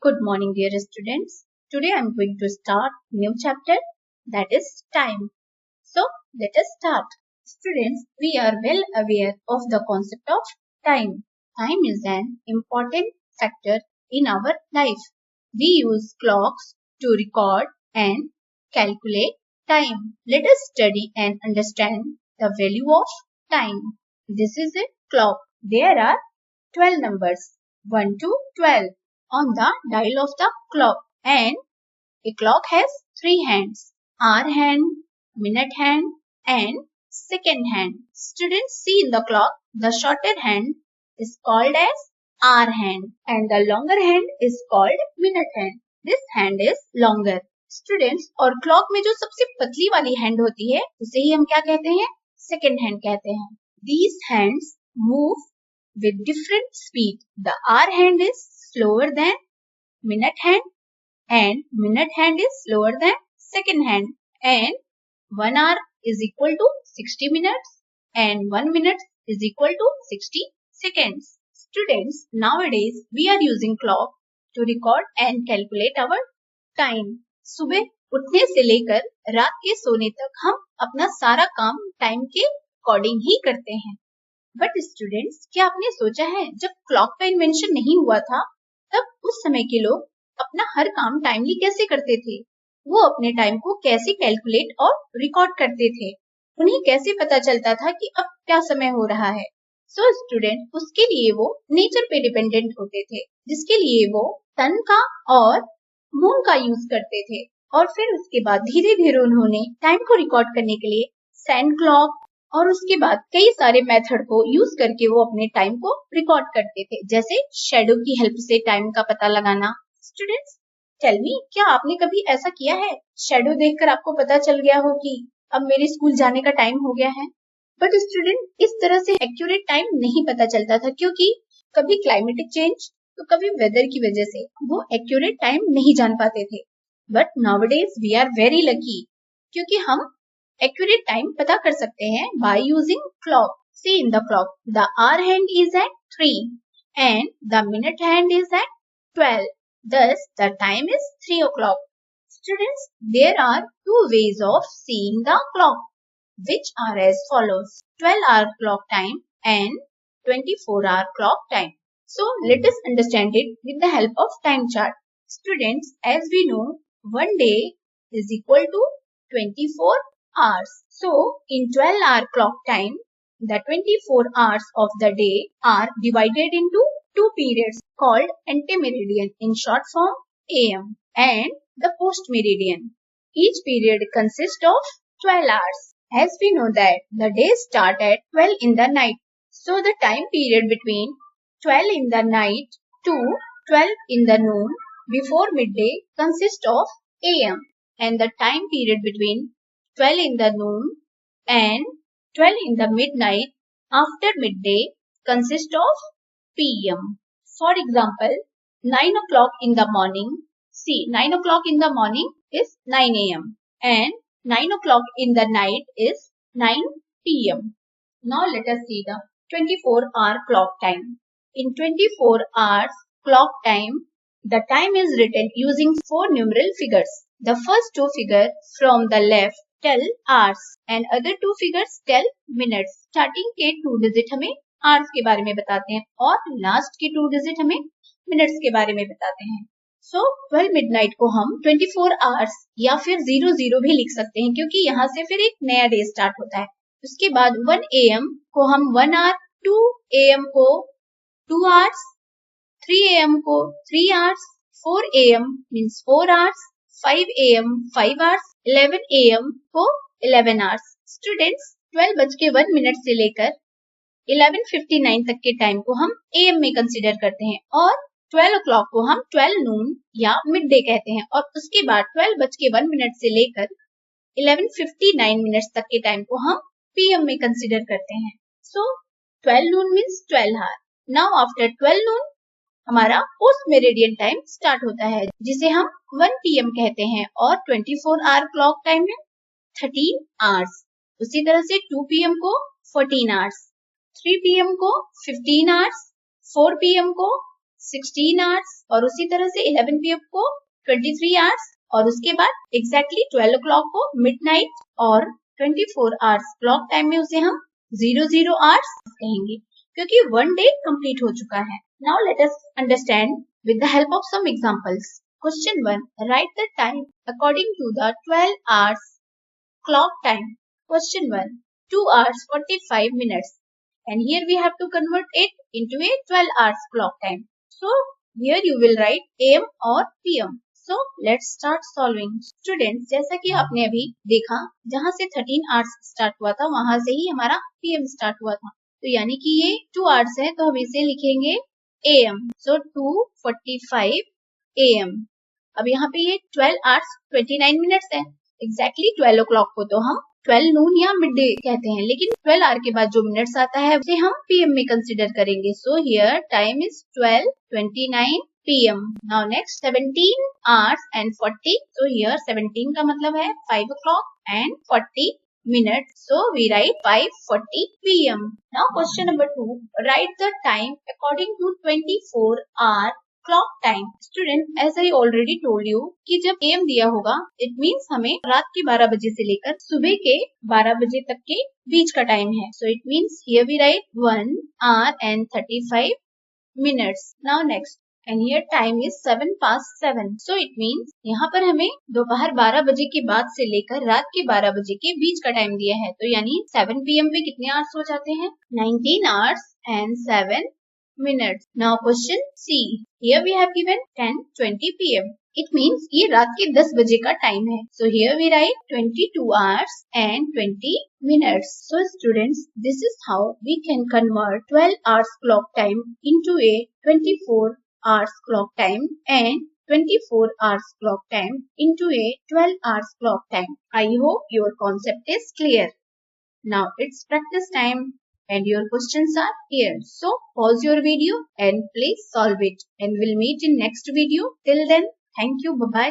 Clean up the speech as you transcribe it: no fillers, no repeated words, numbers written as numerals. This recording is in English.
Good morning, dear students. Today I am going to start new chapter, that is time. So let us start. Students, we are well aware of the concept of time. Time is an important factor in our life. We use clocks to record and calculate time. Let us study and understand the value of time. This is a clock. There are 12 numbers, 1 to 12 on the dial of the clock, and a clock has 3 hands: hour hand, minute hand and second hand. Students, see in the clock, the shorter hand is called as hour hand and the longer hand is called minute hand. This hand is longer. Students, और clock में जो सबसे पतली वाली hand होती है उसे ही हम क्या कहते हैं? Second hand कहते हैं. These hands move with different speed. The hour hand is slower than minute hand and minute hand is slower than second hand, and 1 hour is equal to 60 minutes and 1 minute is equal to 60 seconds. Students, nowadays we are using clock to record and calculate our time. सुबह उठने से लेकर रात के सोने तक हम अपना सारा काम टाइम के अकॉर्डिंग ही करते हैं. बट स्टूडेंट्स, क्या आपने सोचा है जब क्लॉक का इन्वेंशन नहीं हुआ था तब उस समय के लोग अपना हर काम टाइमली कैसे करते थे? वो अपने टाइम को कैसे कैलकुलेट और रिकॉर्ड करते थे? उन्हें कैसे पता चलता था कि अब क्या समय हो रहा है? सो स्टूडेंट, उसके लिए वो नेचर पे डिपेंडेंट होते थे, जिसके लिए वो सन का और मून का यूज करते थे. और फिर उसके बाद धीरे धीरे उन्होंने टाइम को रिकॉर्ड करने के लिए सैंड क्लॉक और उसके बाद कई सारे मेथड को यूज करके वो अपने टाइम को रिकॉर्ड करते थे, जैसे शैडो की हेल्प से टाइम का पता लगाना. स्टूडेंट्स, टेल मी, क्या आपने कभी ऐसा किया है? शैडो देखकर आपको पता चल गया हो कि अब मेरे स्कूल जाने का टाइम हो गया है. बट स्टूडेंट, इस तरह से एक्यूरेट टाइम नहीं पता चलता था, क्योंकि कभी क्लाइमेटिक चेंज तो कभी वेदर की वजह से वो एक्यूरेट टाइम नहीं जान पाते थे. But nowadays we are very lucky, क्योंकि हम एक्यूरेट टाइम पता कर सकते हैं by using clock. See in the clock, the hour hand is at 3 and the minute hand is at 12. Thus, the time is 3 o'clock. Students, there are two ways of seeing the clock, which are as follows: 12-hour clock time and 24-hour clock time. So, let us understand it with the help of time chart. Students, as we know, one day is equal to 24 hours. So, in 12-hour clock time, the 24 hours of the day are divided into two periods called antemeridian, in short form AM, and the post-meridian. Each period consists of 12 hours. As we know that the days start at 12 in the night. So, the time period between 12 in the night to 12 in the noon before midday consists of AM, and the time period between 12 in the noon and 12 in the midnight after midday consists of PM. For example, 9 o'clock in the morning. See, 9 o'clock in the morning is 9 AM and 9 o'clock in the night is 9 PM. Now let us see the 24-hour clock time. In 24 hours clock time, the time is written using 4 numeral figures. The first two figures from the left tell hours and other two figures tell minutes. Starting के 2 digit हमें hours के बारे में बताते हैं और last के 2 digit हमें minutes के बारे में बताते हैं. So 12 midnight को हम 24 hours या फिर 00 भी लिख सकते हैं, क्योंकि यहाँ से फिर एक नया डे स्टार्ट होता है. उसके बाद 1 AM को हम 1 hour, 2 AM को 2 hours, 3 AM को 3 hours, 4 AM means 4 hours, 5 AM 5 hours, 11 AM को 11 hours. Students, 12:01 से लेकर 11:59 तक के टाइम को हम AM में कंसीडर करते हैं और 12 o'clock को हम 12 noon या मिड डे कहते हैं, और उसके बाद 12:01 से लेकर 11:59 तक के टाइम को हम PM में कंसीडर करते हैं. So 12 noon means 12 hour. Now after 12 noon हमारा पोस्ट मेरिडियन टाइम स्टार्ट होता है, जिसे हम 1 PM कहते हैं, और 24-hour क्लॉक टाइम है 13 hours. उसी तरह से 2 PM को 14 hours, 3 PM को 15 hours, 4 PM को 16 आवर्स और उसी तरह से 11 PM को 23 आवर्स और उसके बाद एग्जैक्टली 12 o'clock को मिडनाइट और 24 आवर्स क्लॉक टाइम में उसे हम 00 आवर्स कहेंगे क्योंकि वन डे कंप्लीट हो चुका है। Now let us understand with the help of some examples. Question 1. Write the time according to the 12 hours clock time. Question 1. 2 hours 45 minutes. And here we have to convert it into a 12 hours clock time. So here you will write AM or PM. So let's start solving. Students, जैसा कि आपने अभी देखा जहाँ से 13 hours start हुआ था वहां से ही हमारा PM start हुआ था, तो यानी कि ये 2 hours है तो हम इसे लिखेंगे AM. So 2:45 AM. अब यहाँ पे ये 12 hours 29 minutes है, exactly 12 o'clock को तो हम 12 noon या मिड डे कहते हैं, लेकिन 12 hour के बाद जो मिनट्स आता है उसे हम PM में कंसिडर करेंगे. So here time is 12:29 PM. Now next 17 hours and 40. So here 17 का मतलब है 5 o'clock and 40 minutes. So we write 5:40 PM. Now question number 2. Write the time according to 24-hour clock time. Student, as I already told you कि जब AM दिया होगा it means हमें रात के 12 बजे से लेकर सुबह के 12 बजे तक के बीच का टाइम है. So it means here we write 1 hour and 35 minutes. Now next. And here time is 7:07. So it means यहाँ पर हमें दोपहर 12 बजे के बाद से लेकर रात के 12 बजे के बीच का टाइम दिया है, तो यानी 7 PM पे कितने आवर्स हो जाते हैं? 19 hours and 7 minutes. Now question C. Here we have given 10:20 PM. It means ये रात के 10 बजे का टाइम है. So here we write 22 hours and 20 minutes. So students, this is how we can convert 12 hours clock time into a 24 hours clock time and 24 hours clock time into a 12 hours clock time. I hope your concept is clear. Now it's practice time and your questions are here. So pause your video and please solve it, and we'll meet in next video. Till then, thank you. Bye bye.